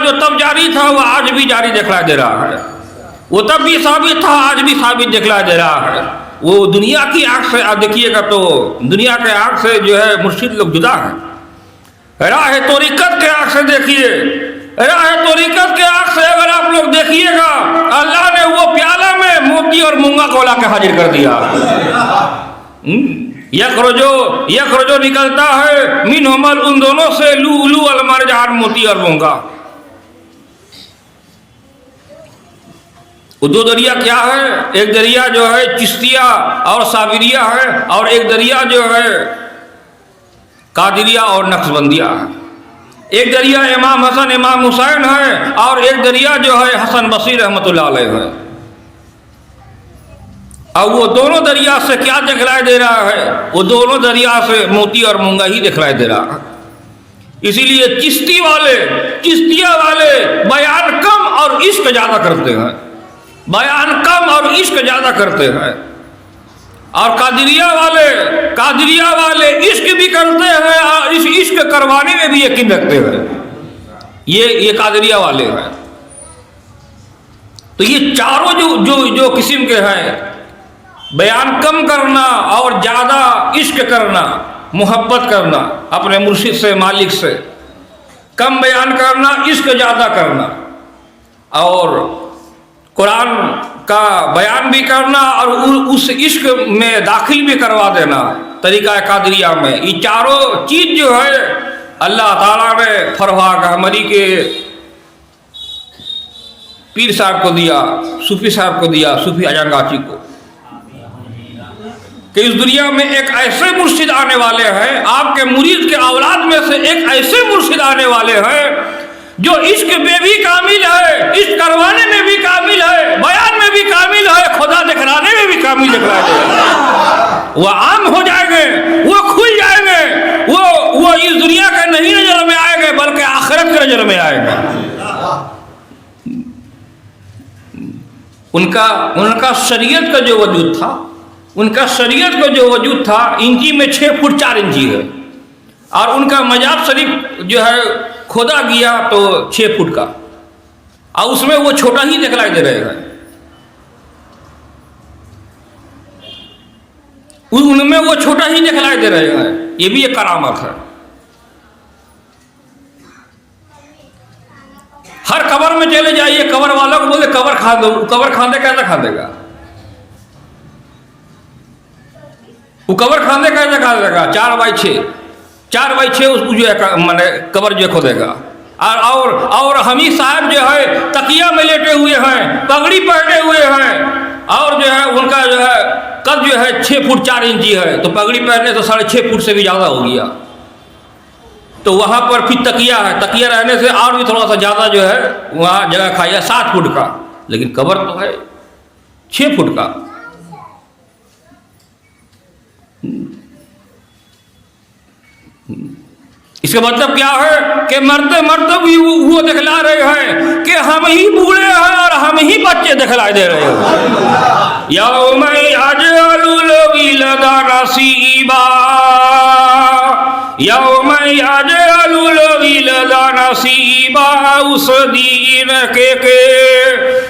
जो तब जारी था वो आज भी जारी दिखलाई दे रहा है, वो तब भी साबित था आज भी साबित दिखलाई दे रहा है। वो दुनिया की आंख से आप देखिएगा तो दुनिया के आंख से जो है मुर्शिद लोग जुदा है। राह तरीकत के आंख से देखिए, राह तरीकत के आंख से अगर आप लोग देखिएगा, अल्लाह ने वो प्याला में मोती और मूंगा को ला के हाजिर कर दिया। यखरजो निकलता है मिन हमल उन दोनों से लूलू अलमरजान, मोती और मूंगा। वो दो दरिया क्या है? एक दरिया जो है चिश्तिया और साबिरिया है, और एक दरिया जो है कादिरिया और नक्शबंदिया है। एक दरिया इमाम हसन इमाम हुसैन है, और एक दरिया जो है हसन बसीर रहमतुल्लाह अलैह है। अब वो दोनों दरिया से क्या दिखलाई दे रहा है? वो दोनों दरिया से मोती और मूंगा ही दिखलाई दे रहा है। इसीलिए चिश्तिया वाले बयान कम और इश्क ज्यादा करते हैं, बयान कम और इश्क ज्यादा करते हैं। और कादिरिया वाले इश्क भी करते हैं और इस इश्क करवाने में भी यकीन रखते हैं। ये कादिरिया वाले हैं। तो ये चारों जो किस्म के हैं, बयान कम करना और ज्यादा इश्क करना, मोहब्बत करना अपने मुर्शिद से, मालिक से, कम बयान करना, इश्क ज्यादा करना, और कुरान का बयान भी करना और उस इश्क में दाखिल भी करवा देना तरीका कादरिया में। ये चारों चीज जो है अल्लाह ताला ने फरवाह अहमदी के पीर साहब को दिया, सूफी साहब को दिया, सूफी अजंगाची को, कि इस दुनिया में एक ऐसे मुर्शिद आने वाले हैं, आपके मुरीद के औलाद में से एक ऐसे मुर्शिद आने वाले हैं जो इश्क में भी कामिल है, इश्क करवाने में भी कामिल है, बयान में भी कामिल है, खुदा दिखलाने में भी कामिल दिखला देगा। वो आम हो जाएंगे, वो खुल जाएंगे, वो इस दुनिया के नहीं नजर में आएंगे बल्कि आखिरत के नजर में आएंगे। उनका शरीयत का जो वजूद था, उनका शरीयत का जो वजूद था इंची में 6 फुट 4 इंची है, और उनका मजाब शरीफ जो है खोदा गया तो 6 फुट का, और उसमें वो छोटा ही दिखलाई दे रहे हैं। उनमें वो छोटा ही दिखलाई दे रहे हैं। ये भी एक करामत है। हर कबर में चले जाइए, कबर वालों को बोले कबर खा दो, कबर खाने कैसे खा देगा? वो कबर खाने कैसे खा देगा? 4x6 उसको जो है मैंने कबर जो खोदेगा। और हमी साहब जो है तकिया में लेटे हुए हैं, पगड़ी पहने हुए हैं, और जो है उनका जो है कद जो है 6 फुट 4 इंची है, तो पगड़ी पहनने तो 6.5 फुट से भी ज़्यादा हो गया। तो वहाँ पर फिर तकिया है, तकिया रहने से और भी थोड़ा सा ज़्यादा जो है वहाँ जगह खाया 7 फुट का, लेकिन कबर तो है 6 फुट का। इसका मतलब क्या है कि मरते मरते भी वो दिखला रहे हैं कि हम ही बूढ़े हैं और हम ही बच्चे दिखलाई दे रहे हैं। यौम यजअलुल विलदान सीबा, यौम यजअलुल विलदान सीबा, उस दिन के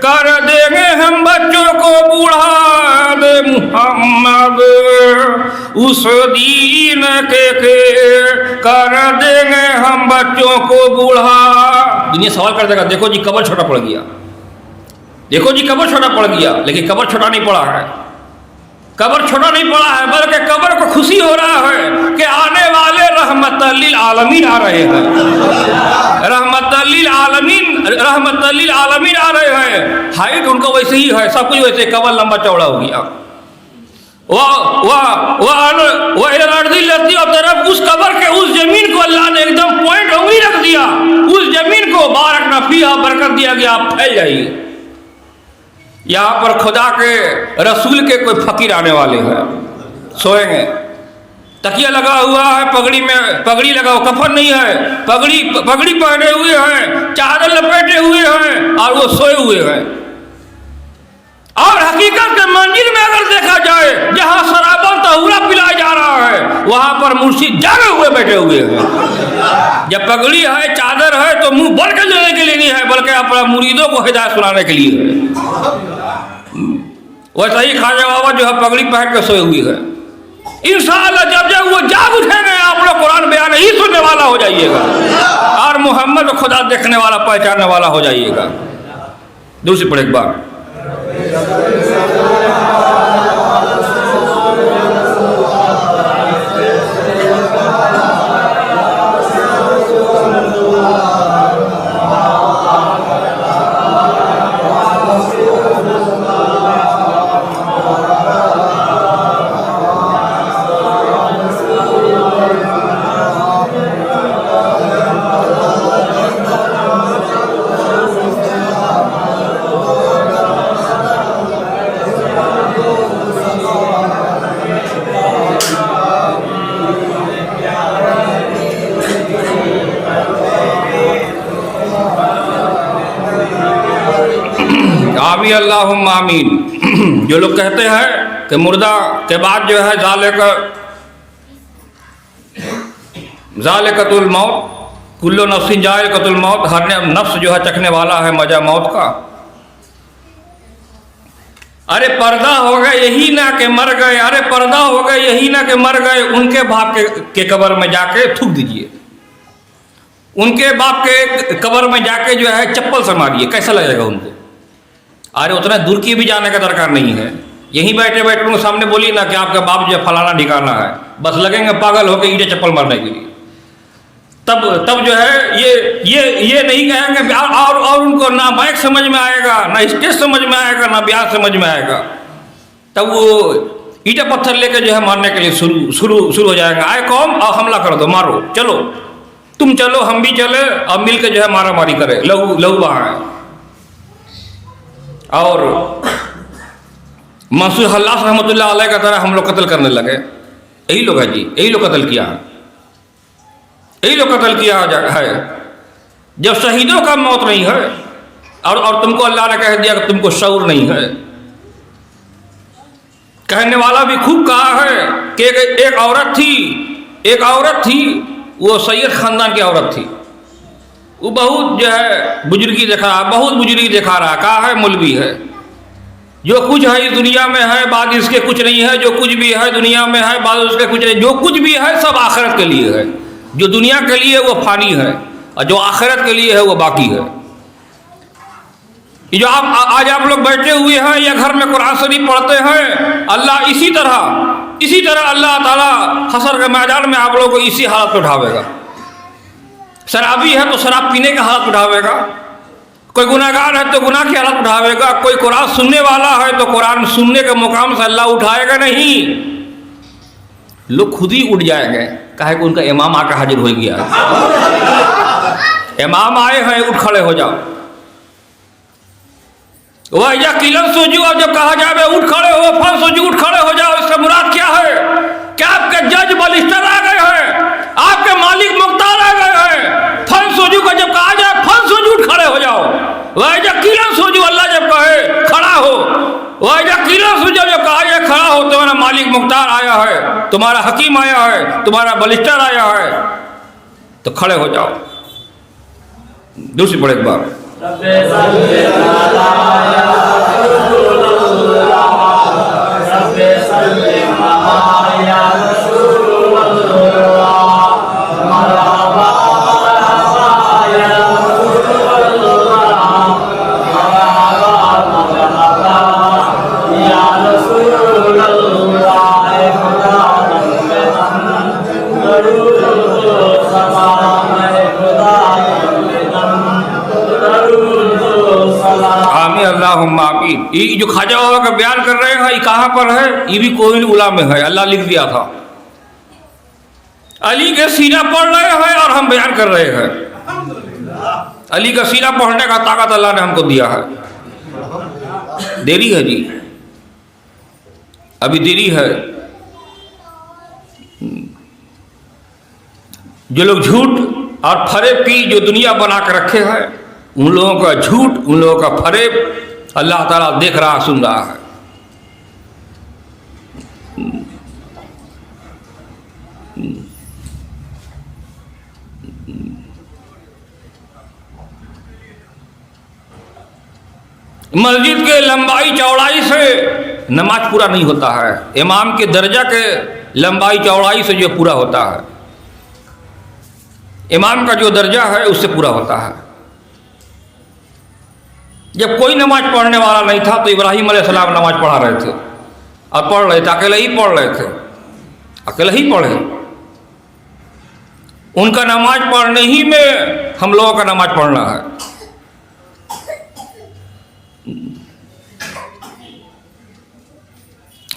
कर देंगे हम बच्चों को बूढ़ा दे मुहम्मद, उस दिन के कर देंगे हम बच्चों को बूढ़ा। दुनिया सवाल कर देगा, देखो जी कबर छोटा पड़ गया, देखो जी कबर छोटा पड़ गया, लेकिन कबर छोटा नहीं पड़ा है, कबर छोटा नहीं पड़ा है, बल्कि कबर को खुशी हो रहा है कि आने वाले रहमतल लिल आलमीन आ रहे हैं, रहमतल लिल आलमीन आ रहे हैं। हाइट उनको वैसे ही है, सब कुछ वैसे, कबर लंबा चौड़ा हो गया। तरफ उस कबर के उस जमीन को अल्लाह ने एकदम पॉइंट उंगली रख दिया, उस जमीन को बारक नफिया बरकत दिया गया, आप फैल जाइए। यहाँ पर खुदा के रसूल के कोई फकीर आने वाले हैं, सोएंगे, तकिया लगा हुआ है, पगड़ी में पगड़ी लगा, कफन नहीं है, पगड़ी पहने हुए हैं, चादर लपेटे हुए हैं, और वो सोए हुए हैं। और हकीकत के मंजिल में अगर देखा जाए, जहां शराबन तहुरा पिलाया जा रहा है, वहां पर मुर्शिद जागे हुए बैठे हुए हैं। जब पगड़ी है, चादर है, तो मुंह भर के लेने के लिए नहीं नहीं है, बल्कि अपना मुरीदों को हिदायत सुनाने के लिए है। वैसा ही ख्वाजा बाबा जो है पगड़ी पहन के सोए हुई है। इंशाअल्लाह जब जब वो जाग उठेंगे आप लोग कुरान बयान ही सुनने वाला हो जाइएगा और मोहम्मद खुदा देखने वाला पहचानने वाला हो जाइएगा। दूसरी पढ़े एक बार। आमीन अल्लाहुम्मा आमीन। जो लोग कहते हैं कि मुर्दा के बाद जो है ज़ालिकतुल मौत, कुल्लु नफ्सिन ज़ाइक़तुल मौत, हर नफ्स जो है चखने वाला है मजा मौत का। अरे पर्दा हो गए यही ना कि मर गए, अरे पर्दा हो गए यही ना कि मर गए, उनके बाप के कब्र में जाके थूक दीजिए, उनके बाप के कब्र में जाके जो है चप्पल से मारिए, कैसा लगेगा उनको? अरे उतना दूर की भी जाने का दरकार नहीं है, यहीं बैठे बैठे उनके सामने बोलिए ना कि आपका बाप जो फलाना ठिकाना है, बस लगेंगे पागल होकर ईंटें चप्पल मारने के लिए। तब जो है ये नहीं कहेंगे और उनको ना माइक समझ में आएगा, ना स्टेज समझ में आएगा, ना बयान समझ में आएगा। तब वो ईंटा पत्थर लेकर जो है मारने के लिए शुरू हो जाएगा। आए कौम और हमला कर दो, मारो, चलो तुम चलो हम भी चले और मिलकर जो है मारा मारी करे, लहू बहाए। और मंसूर हल्लास रहमतुल्लाह अलैह का तरह हम लोग कत्ल करने लगे। यही लोग है जी, यही लोग कत्ल किया है, यही लोग कत्ल किया है। जब शहीदों का मौत नहीं है और तुमको अल्लाह ने कह दिया कि तुमको शऊर नहीं है। कहने वाला भी खूब कहा है कि एक औरत थी, वो सैयद खानदान की औरत थी, वो बहुत जो है बुजुर्गी दिखा रहा, कहा है मौलवी है, जो कुछ है इस दुनिया में है बाद इसके कुछ नहीं है, जो कुछ भी है दुनिया में है बाद उसके कुछ नहीं, जो कुछ भी है सब आखिरत के लिए है, जो दुनिया के लिए वो फानी है और जो आखिरत के लिए है वो बाकी है। जो आज आप लोग बैठे हुए हैं या घर में कुरान शरीफ पढ़ते हैं, अल्लाह इसी तरह अल्लाह ताला हशर के मैदान में आप लोगों को इसी हालत में उठावेगा। शराबी है तो शराब पीने का हालत उठावेगा, कोई गुनाहगार है तो गुनाह की हालत उठावेगा, कोई कुरान सुनने वाला है तो कुरान सुनने के मुकाम से अल्लाह उठाएगा नहीं, लोग खुद ही उठ जाएंगे। कहे कि उनका इमाम आकर हाजिर हो गया है, इमाम आए हैं, उठ खड़े हो जाओ। वह या किलन सोजू, अब जब कहा जाए उठ खड़े हो, फन सोजू उठ खड़े हो जाओ, इसका मुराद क्या है? क्या आपके जज बलिस्टर आ गए हैं, आपके मालिक मुख्तार आ गए हैं? फन सोजू को जब कहा जाए फन सोजू उठ खड़े हो जाओ। वह जब किलन सोजू अल्लाह जब कहे खड़ा हो, वह जब किलन सोजू जब कहा जाए खड़ा हो, तुम्हारा मालिक मुख्तार आया है, तुम्हारा हकीम आया है, तुम्हारा बलिस्टर आया है, तो खड़े हो जाओ। दूसरी पढ़े एक बार। ये जो ख्वाजा बाबा का बयान कर रहे हैं ये कहाँ पर है? ये भी कोई उला में है, अल्लाह लिख दिया था। अली के सीना पढ़ रहे हैं और हम बयान कर रहे हैं। अली का सीना पढ़ने का ताकत अल्लाह ने हमको दिया है। देरी है जी, अभी देरी है। जो लोग झूठ और फरेब की जो दुनिया बना कर रखे हैं, उन लोगों का झूठ, उन लोगों का फरेब अल्लाह ताला देख रहा, सुन रहा है। मस्जिद के लंबाई चौड़ाई से नमाज पूरा नहीं होता है, इमाम के दर्जा के लंबाई चौड़ाई से जो पूरा होता है, इमाम का जो दर्जा है उससे पूरा होता है। जब कोई नमाज पढ़ने वाला नहीं था तो इब्राहिम अलैहिस्सलाम नमाज पढ़ा रहे थे और पढ़ रहे थे, अकेले ही पढ़ रहे थे, अकेले ही पढ़े। उनका नमाज पढ़ने ही में हम लोगों का नमाज पढ़ना है।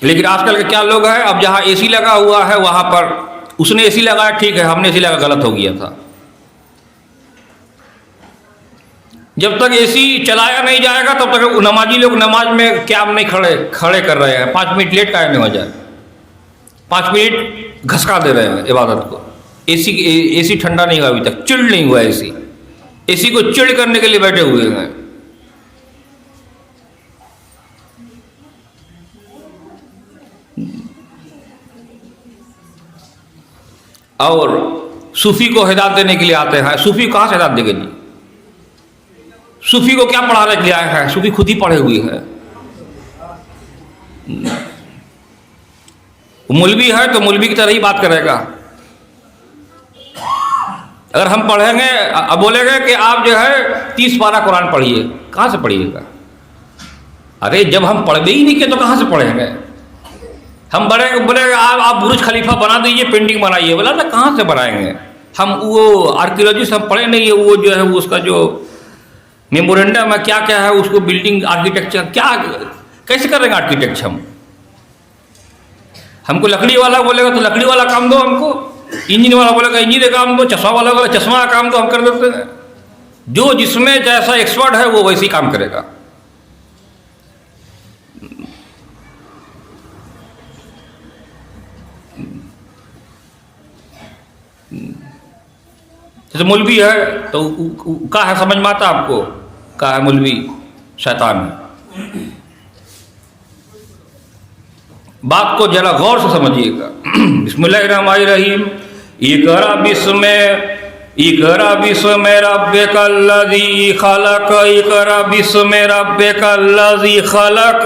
लेकिन आजकल के क्या लोग हैं, अब जहाँ एसी लगा हुआ है वहाँ पर उसने एसी लगाया ठीक है, हमने एसी लगा गलत हो गया था। जब तक एसी चलाया नहीं जाएगा तब तक नमाजी लोग नमाज में क्या नहीं खड़े कर रहे हैं, 5 मिनट लेट काहे में हो जाए, 5 मिनट घसका दे रहे हैं इबादत को। एसी ठंडा नहीं हुआ अभी तक, चिल्ड नहीं हुआ एसी को चिल्ड करने के लिए बैठे हुए हैं। और सूफी को हिदायत देने के लिए आते हैं। सूफी कहाँ से हिदायत देंगे जी? सूफी को क्या पढ़ाने के लिए आए हैं? सूफी खुद ही पढ़े हुए हैं। मौलवी है तो मौलवी की तरह ही बात करेगा। अगर हम पढ़ेंगे, अब बोलेंगे कि आप जो है 30 पारा कुरान पढ़िए, कहाँ से पढ़िएगा? अरे जब हम पढ़े ही नहीं किए तो कहाँ से पढ़ेंगे? हम बोलेंगे आप बुर्ज खलीफा बना दीजिए, पेंटिंग बनाइए, बोला ना कहाँ से बनाएंगे? हम वो आर्कियोलॉजिस्ट हम पढ़े नहीं है, वो जो है वो उसका जो मेमोरेंडम है क्या क्या है, उसको बिल्डिंग आर्किटेक्चर क्या कैसे करेंगे आर्किटेक्चर हमको लकड़ी वाला बोलेगा तो लकड़ी वाला काम दो, हमको इंजन वाला बोलेगा इंजन का काम दो, चश्मा वाला बोलेगा चश्मा का काम दो, हम कर देते हैं। जो जिसमें जैसा एक्सपर्ट है वो वैसे ही काम करेगा। जैसे मौलवी है तो क्या है समझ में आता आपको? क्या है मौलवी? शैतान है। बात को जरा गौर से समझिएगा। बिस्मिल्लाहिर्रहमानिर्रहीम। इक़रा बिस्मि रब्बिकल्लज़ी खलक़, इक़रा बिस्मि रब्बिकल्लज़ी खलक़।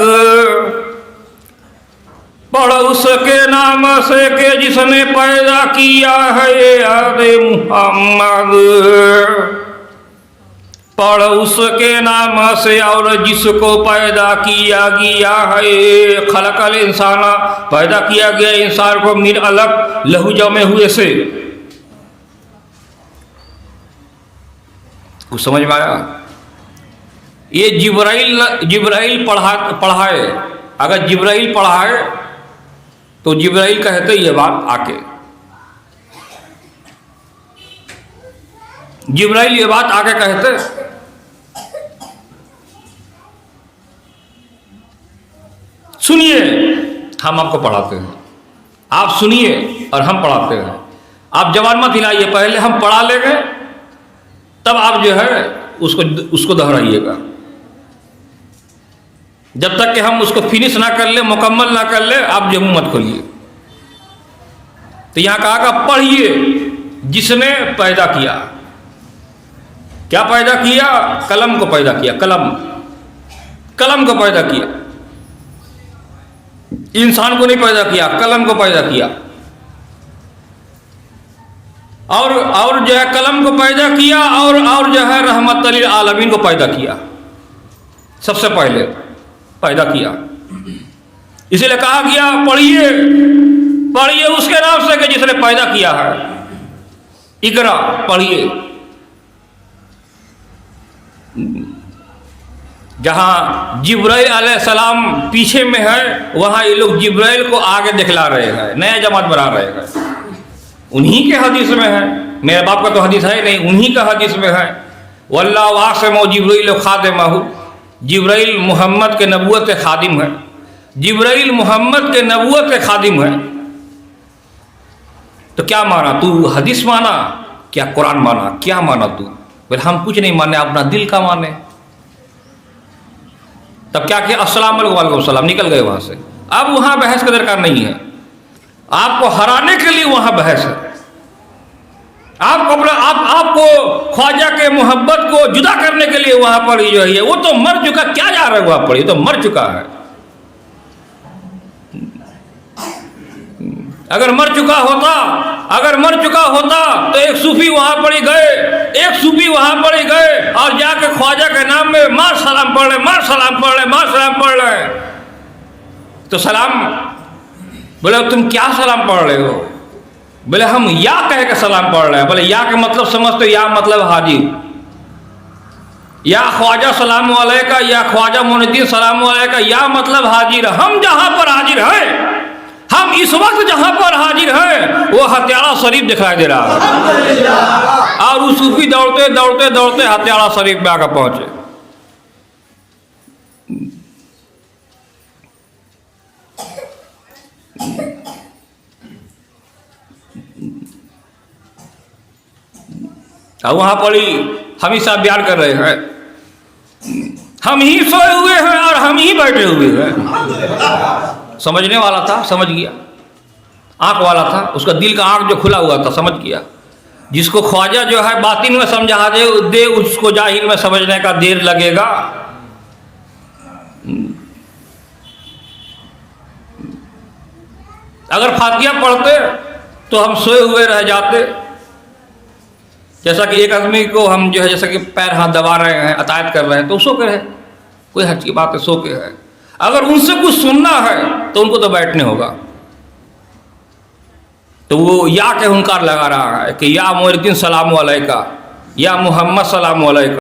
पढ़ उसके नाम से के जिसने पैदा किया है आदे मुहम्मद। पढ़ उसके नाम से और जिसको पैदा किया गया है। खलकल इंसाना, पैदा किया गया इंसान को मिन अलक, लहू जमे हुए से। कुछ समझ में आया? ये जिब्राइल पढ़ाए। अगर जिब्राइल पढ़ाए तो जिब्राइल कहते ये बात आके, जिब्राइल ये बात आके कहते। सुनिए, हम आपको पढ़ाते हैं, आप सुनिए और हम पढ़ाते हैं। आप जवान मत हिलाइए, पहले हम पढ़ा लेंगे तब आप जो है उसको दोहराइएगा। जब तक कि हम उसको फिनिश ना कर ले, मुकम्मल ना कर ले, आप जो मुंह मत खोलिए। तो यहां कहा पढ़िए जिसने पैदा किया। क्या पैदा किया? कलम को पैदा किया। कलम को पैदा किया। इंसान को नहीं पैदा किया, कलम को पैदा किया। और जो है कलम को पैदा किया और जो है रहमत लिल आलमीन को पैदा किया। सबसे पहले पैदा किया, इसीलिए कहा गया पढ़िए उसके नाम से कि जिसने पैदा किया है। इकरा, पढ़िए। जहां जिब्राइल अलैहिस्सलाम पीछे में है, वहां ये लोग जिब्राइल को आगे दिखला रहे हैं, नया जमात बना रहे हैं। उन्हीं के हदीस में है, मेरे बाप का तो हदीस है नहीं, उन्हीं का हदीस में है। वल्लाहु वासिमु जिब्राइल खादिमहु, जिब्राइल मोहम्मद के नबूवत के खादिम है। जिब्राइल मोहम्मद के नबूवत के खादिम है। तो क्या माना तू? हदीस माना? क्या कुरान माना? क्या माना तू? बोले हम कुछ नहीं माने, अपना दिल का माने। तब क्या किया? अस्सलाम वालेकुम सलाम, निकल गए वहां से। अब वहां बहस का दरकार नहीं है, आपको हराने के लिए वहां बहस है। आपको ख्वाजा के मोहब्बत को जुदा करने के लिए वहां पर जो है वो तो मर चुका, क्या जा रहा है वहां पर, ये तो मर चुका है। अगर मर चुका होता तो एक सूफी वहां पर ही गए और जाके ख्वाजा के नाम में मार सलाम पढ़ रहे। तो सलाम बोले तुम क्या सलाम पढ़ रहे हो? बोले हम या कह के सलाम पढ़ रहे हैं। बोले या के मतलब समझते, या मतलब हाजिर, या ख्वाजा सलाम अलैका, या ख्वाजा मोइनुद्दीन सलाम अलैका, या मतलब हाजिर। हम जहां पर हाजिर हैं, हम इस वक्त जहां पर हाजिर हैं वो हत्यारा शरीफ दिखाई दे रहा है। और उस सूफी दौड़ते हत्यारा शरीफ में आकर पहुंचे। और वहां पर ही हम ही सब बयान कर रहे हैं, हम ही सोए हुए हैं और हम ही बैठे हुए हैं। समझने वाला था समझ गया, आंख वाला था उसका दिल का आंख जो खुला हुआ था समझ गया। जिसको ख्वाजा जो है बातिन में समझा दे उसको जाहिर में समझने का देर लगेगा। अगर फातिहा पढ़ते तो हम सोए हुए रह जाते। जैसा कि एक आदमी को हम जो है जैसा कि पैर हाथ दबा रहे हैं, अतायत कर रहे हैं, तो सो के रहे, कोई हर्ज की बात है, सो के है। अगर उनसे कुछ सुनना है तो उनको तो बैठने होगा। तो वो या के हुंकार लगा रहा है कि या मोइनुद्दीन सलाम अलैका, या मोहम्मद सलाम अलैका।